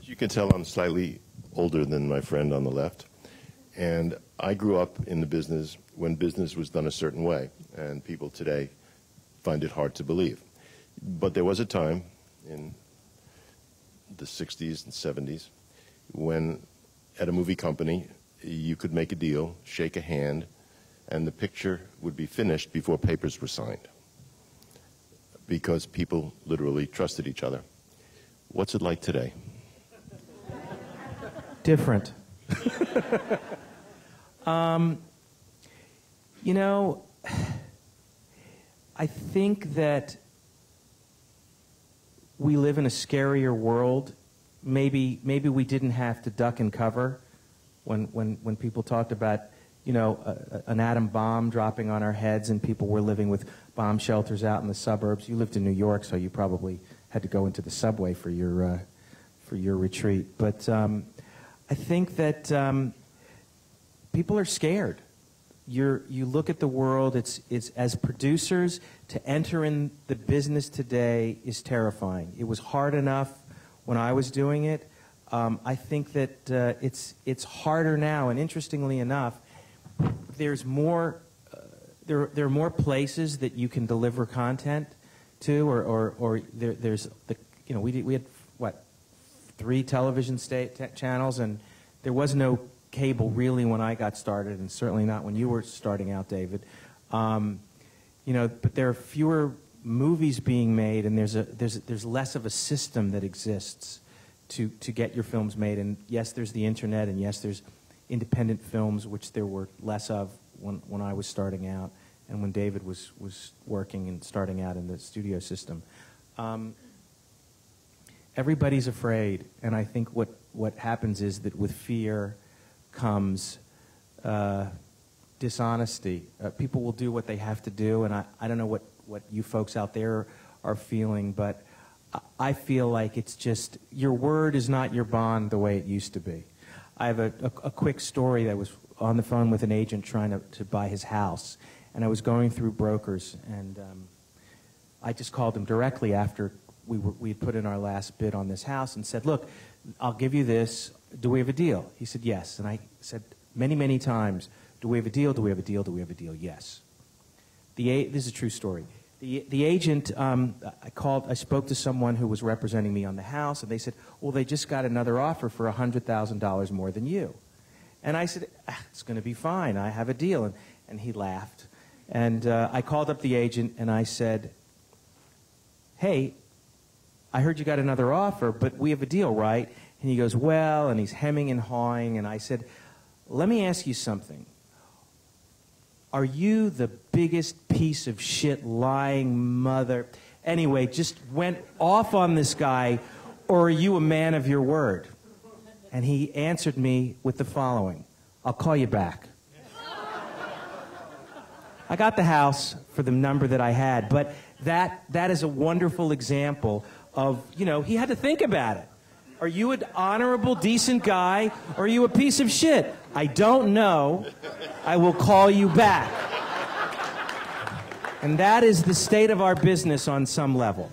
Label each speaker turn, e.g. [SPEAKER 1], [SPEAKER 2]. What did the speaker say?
[SPEAKER 1] You can tell I'm slightly older than my friend on the left. And I grew up in the business when business was done a certain way. And people today find it hard to believe. But there was a time in the 60s and 70s when at a movie company you could make a deal, shake a hand, and the picture would be finished before papers were signed because people literally trusted each other. What's it like today?
[SPEAKER 2] Different. You know, I think that we live in a scarier world. Maybe we didn't have to duck and cover when people talked about, you know, an atom bomb dropping on our heads and people were living with bomb shelters out in the suburbs. You lived in New York, so you probably had to go into the subway for your retreat. But I think that people are scared. You look at the world, it's as producers, to enter in the business today is terrifying. It was hard enough when I was doing it. I think that it's harder now, and interestingly enough, there's more. There are more places that you can deliver content to, or there's the, you know, we had what, 3 television channels, and there was no cable really when I got started, and certainly not when you were starting out, David. You know, but there are fewer movies being made, and there's less of a system that exists to get your films made. And yes, there's the internet, and yes, there's independent films, which there were less of when I was starting out, and when David was working and starting out in the studio system. Everybody's afraid, and I think what happens is that with fear comes dishonesty. People will do what they have to do, and I don't know what you folks out there are feeling, but I feel like it's just, your word is not your bond the way it used to be. I have a quick story. That was on the phone with an agent trying to buy his house, and I was going through brokers, and I just called him directly after we had put in our last bid on this house and said, look, I'll give you this. Do we have a deal? He said, yes. And I said many, many times, do we have a deal? Do we have a deal? Do we have a deal? Yes. This is a true story. The agent, I spoke to someone who was representing me on the house, and they said, well, they just got another offer for $100,000 more than you. And I said, it's going to be fine. I have a deal. And he laughed. And I called up the agent, and I said, hey, I heard you got another offer, but we have a deal, right? And he goes, well, and he's hemming and hawing. And I said, let me ask you something. Are you the biggest piece of shit lying mother? Anyway, just went off on this guy, or are you a man of your word? And he answered me with the following: I'll call you back. I got the house for the number that I had, but that is a wonderful example of, you know, he had to think about it. Are you an honorable, decent guy, or are you a piece of shit? I don't know. I will call you back. And that is the state of our business on some level.